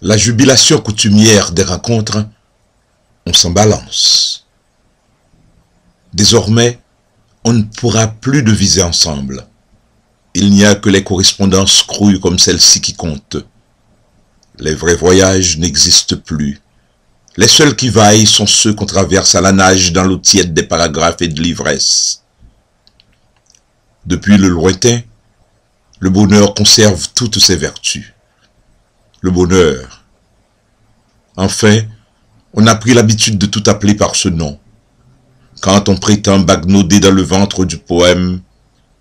La jubilation coutumière des rencontres, on s'en balance. Désormais, on ne pourra plus deviser ensemble. Il n'y a que les correspondances crues comme celle-ci qui comptent. Les vrais voyages n'existent plus. Les seuls qui vaillent sont ceux qu'on traverse à la nage dans l'eau tiède des paragraphes et de l'ivresse. Depuis le lointain, le bonheur conserve toutes ses vertus. Le bonheur. Enfin, on a pris l'habitude de tout appeler par ce nom. Quand on prétend bagnauder dans le ventre du poème,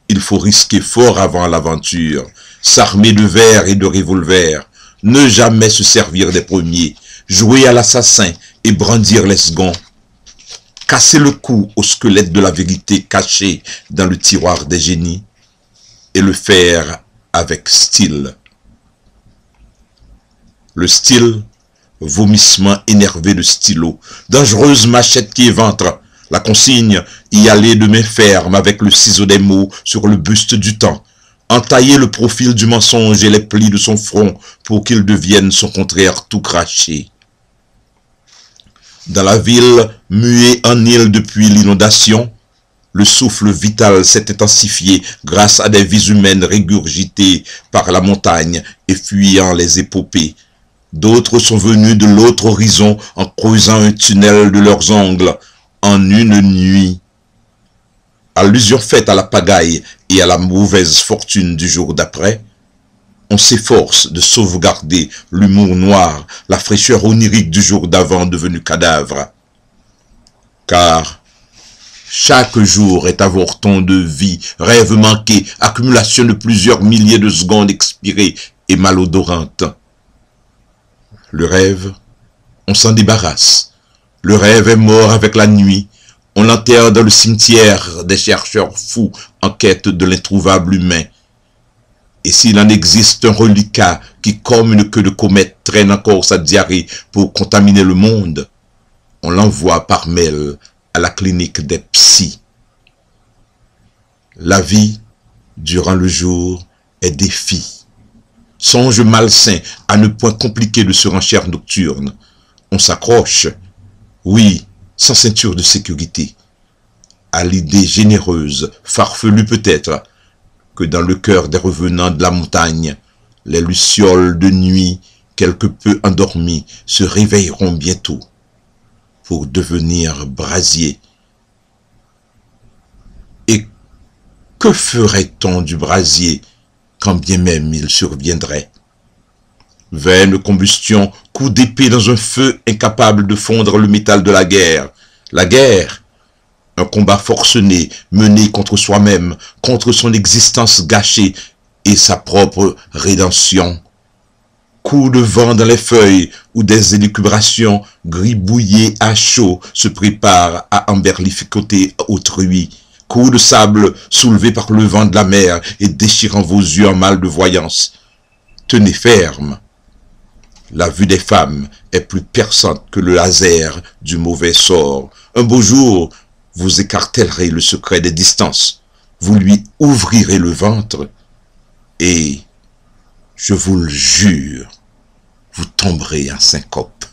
il faut risquer fort avant l'aventure, s'armer de vers et de revolvers, ne jamais se servir des premiers, jouer à l'assassin et brandir les seconds, casser le cou au squelette de la vérité caché dans le tiroir des génies, et le faire avec style. Le style, vomissement énervé de stylo, dangereuse machette qui éventre, la consigne, y aller de main ferme avec le ciseau des mots sur le buste du temps, entailler le profil du mensonge et les plis de son front pour qu'il devienne son contraire tout craché. Dans la ville, muée en île depuis l'inondation, le souffle vital s'est intensifié grâce à des vies humaines régurgitées par la montagne et fuyant les épopées. D'autres sont venus de l'autre horizon en creusant un tunnel de leurs ongles en une nuit. Allusion faite à la pagaille et à la mauvaise fortune du jour d'après, on s'efforce de sauvegarder l'humour noir, la fraîcheur onirique du jour d'avant devenu cadavre. Car chaque jour est avorton de vie, rêve manqué, accumulation de plusieurs milliers de secondes expirées et malodorantes. Le rêve, on s'en débarrasse. Le rêve est mort avec la nuit. On l'enterre dans le cimetière des chercheurs fous en quête de l'introuvable humain. Et s'il en existe un reliquat qui, comme une queue de comète, traîne encore sa diarrhée pour contaminer le monde, on l'envoie par mail à la clinique des psys. La vie, durant le jour, est défi. Songe malsain à ne point compliquer de surenchère nocturne. On s'accroche, oui, sans ceinture de sécurité, à l'idée généreuse, farfelue peut-être, que dans le cœur des revenants de la montagne, les lucioles de nuit, quelque peu endormies, se réveilleront bientôt pour devenir brasiers. Et que ferait-on du brasier quand bien même il surviendrait? Vaine combustion, coup d'épée dans un feu incapable de fondre le métal de la guerre. La guerre, un combat forcené, mené contre soi-même, contre son existence gâchée et sa propre rédemption. Coup de vent dans les feuilles où des élucubrations gribouillées à chaud se préparent à emberlificoter autrui. Coup de sable soulevé par le vent de la mer et déchirant vos yeux en mal de voyance. Tenez ferme. La vue des femmes est plus perçante que le laser du mauvais sort. Un beau jour, vous écartellerez le secret des distances. Vous lui ouvrirez le ventre et, je vous le jure, vous tomberez en syncope.